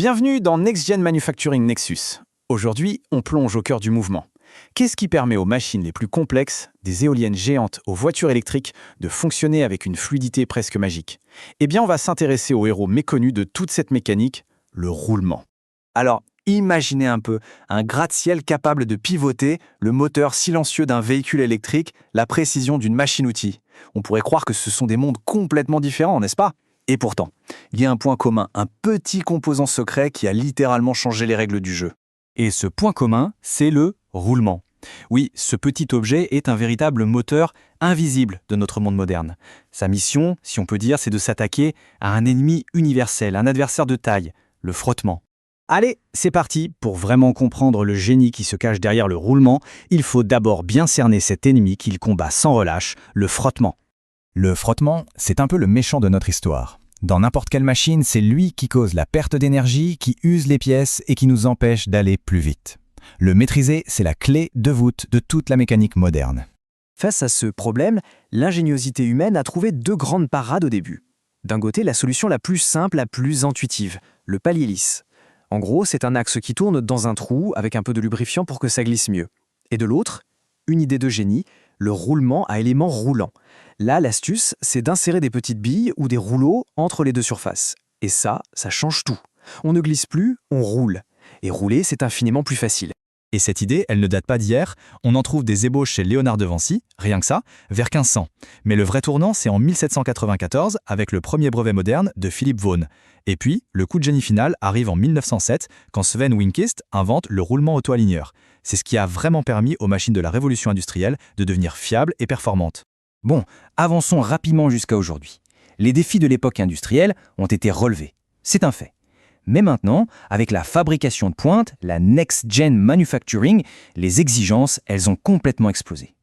Bienvenue dans Next Gen Manufacturing Nexus. Aujourd'hui, on plonge au cœur du mouvement. Qu'est-ce qui permet aux machines les plus complexes, des éoliennes géantes aux voitures électriques, de fonctionner avec une fluidité presque magique? Eh bien, on va s'intéresser au héros méconnu de toute cette mécanique, le roulement. Alors, imaginez un peu un gratte-ciel capable de pivoter, le moteur silencieux d'un véhicule électrique, la précision d'une machine-outil. On pourrait croire que ce sont des mondes complètement différents, n'est-ce pas? Et pourtant, il y a un point commun, un petit composant secret qui a littéralement changé les règles du jeu. Et ce point commun, c'est le roulement. Oui, ce petit objet est un véritable moteur invisible de notre monde moderne. Sa mission, si on peut dire, c'est de s'attaquer à un ennemi universel, un adversaire de taille, le frottement. Allez, c'est parti. Pour vraiment comprendre le génie qui se cache derrière le roulement, il faut d'abord bien cerner cet ennemi qu'il combat sans relâche, le frottement. Le frottement, c'est un peu le méchant de notre histoire. Dans n'importe quelle machine, c'est lui qui cause la perte d'énergie, qui use les pièces et qui nous empêche d'aller plus vite. Le maîtriser, c'est la clé de voûte de toute la mécanique moderne. Face à ce problème, l'ingéniosité humaine a trouvé deux grandes parades au début. D'un côté, la solution la plus simple, la plus intuitive, le palier lisse. En gros, c'est un axe qui tourne dans un trou avec un peu de lubrifiant pour que ça glisse mieux. Et de l'autre, une idée de génie, le roulement à éléments roulants. Là, l'astuce, c'est d'insérer des petites billes ou des rouleaux entre les deux surfaces. Et ça change tout. On ne glisse plus, on roule. Et rouler, c'est infiniment plus facile. Et cette idée, elle ne date pas d'hier. On en trouve des ébauches chez Léonard de Vinci, rien que ça, vers 1500. Mais le vrai tournant, c'est en 1794 avec le premier brevet moderne de Philippe Vaughan. Et puis, le coup de génie final arrive en 1907 quand Sven Wingquist invente le roulement auto-aligneur. C'est ce qui a vraiment permis aux machines de la révolution industrielle de devenir fiables et performantes. Bon, avançons rapidement jusqu'à aujourd'hui. Les défis de l'époque industrielle ont été relevés. C'est un fait. Mais maintenant, avec la fabrication de pointe, la Next Gen Manufacturing, les exigences, elles ont complètement explosé.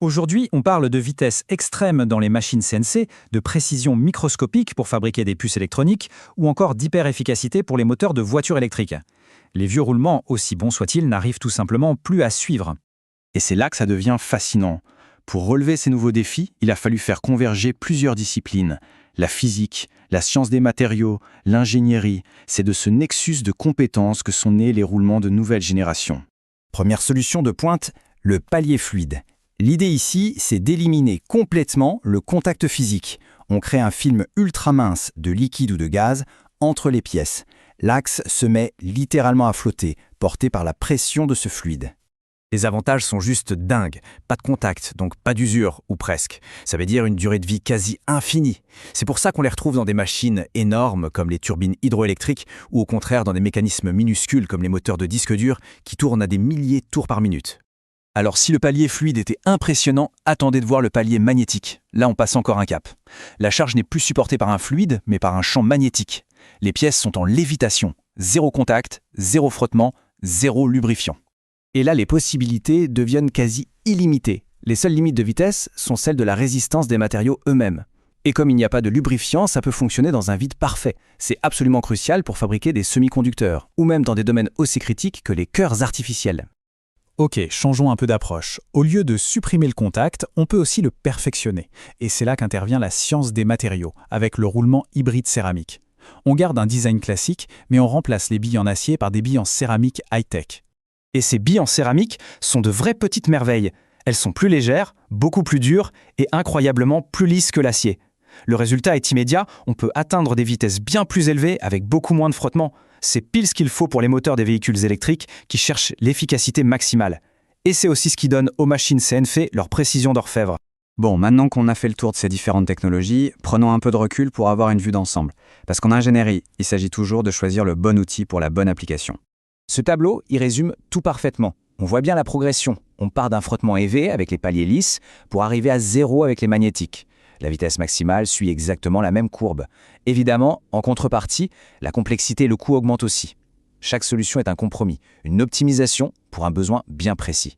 Aujourd'hui, on parle de vitesse extrême dans les machines CNC, de précision microscopique pour fabriquer des puces électroniques ou encore d'hyper-efficacité pour les moteurs de voitures électriques. Les vieux roulements, aussi bons soient-ils, n'arrivent tout simplement plus à suivre. Et c'est là que ça devient fascinant. Pour relever ces nouveaux défis, il a fallu faire converger plusieurs disciplines. La physique, la science des matériaux, l'ingénierie, c'est de ce nexus de compétences que sont nés les roulements de nouvelle génération. Première solution de pointe, le palier fluide. L'idée ici, c'est d'éliminer complètement le contact physique. On crée un film ultra mince de liquide ou de gaz entre les pièces. L'axe se met littéralement à flotter, porté par la pression de ce fluide. Les avantages sont juste dingues. Pas de contact, donc pas d'usure, ou presque. Ça veut dire une durée de vie quasi infinie. C'est pour ça qu'on les retrouve dans des machines énormes comme les turbines hydroélectriques ou au contraire dans des mécanismes minuscules comme les moteurs de disques durs qui tournent à des milliers de tours par minute. Alors si le palier fluide était impressionnant, attendez de voir le palier magnétique. Là, on passe encore un cap. La charge n'est plus supportée par un fluide, mais par un champ magnétique. Les pièces sont en lévitation. Zéro contact, zéro frottement, zéro lubrifiant. Et là, les possibilités deviennent quasi illimitées. Les seules limites de vitesse sont celles de la résistance des matériaux eux-mêmes. Et comme il n'y a pas de lubrifiant, ça peut fonctionner dans un vide parfait. C'est absolument crucial pour fabriquer des semi-conducteurs, ou même dans des domaines aussi critiques que les cœurs artificiels. Ok, changeons un peu d'approche. Au lieu de supprimer le contact, on peut aussi le perfectionner. Et c'est là qu'intervient la science des matériaux, avec le roulement hybride céramique. On garde un design classique, mais on remplace les billes en acier par des billes en céramique high-tech. Et ces billes en céramique sont de vraies petites merveilles. Elles sont plus légères, beaucoup plus dures et incroyablement plus lisses que l'acier. Le résultat est immédiat, on peut atteindre des vitesses bien plus élevées avec beaucoup moins de frottement. C'est pile ce qu'il faut pour les moteurs des véhicules électriques qui cherchent l'efficacité maximale. Et c'est aussi ce qui donne aux machines CNF leur précision d'orfèvre. Bon, maintenant qu'on a fait le tour de ces différentes technologies, prenons un peu de recul pour avoir une vue d'ensemble. Parce qu'en ingénierie, il s'agit toujours de choisir le bon outil pour la bonne application. Ce tableau, il résume tout parfaitement. On voit bien la progression. On part d'un frottement EV avec les paliers lisses pour arriver à zéro avec les magnétiques. La vitesse maximale suit exactement la même courbe. Évidemment, en contrepartie, la complexité et le coût augmentent aussi. Chaque solution est un compromis, une optimisation pour un besoin bien précis.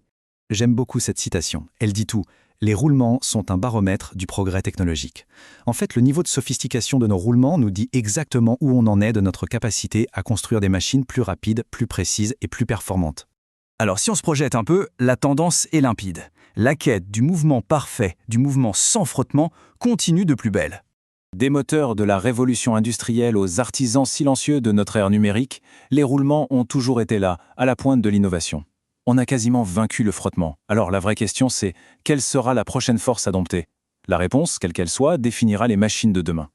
J'aime beaucoup cette citation. Elle dit tout. Les roulements sont un baromètre du progrès technologique. En fait, le niveau de sophistication de nos roulements nous dit exactement où on en est de notre capacité à construire des machines plus rapides, plus précises et plus performantes. Alors si on se projette un peu, la tendance est limpide. La quête du mouvement parfait, du mouvement sans frottement, continue de plus belle. Des moteurs de la révolution industrielle aux artisans silencieux de notre ère numérique, les roulements ont toujours été là, à la pointe de l'innovation. On a quasiment vaincu le frottement. Alors la vraie question c'est, quelle sera la prochaine force à dompter ? La réponse, quelle qu'elle soit, définira les machines de demain.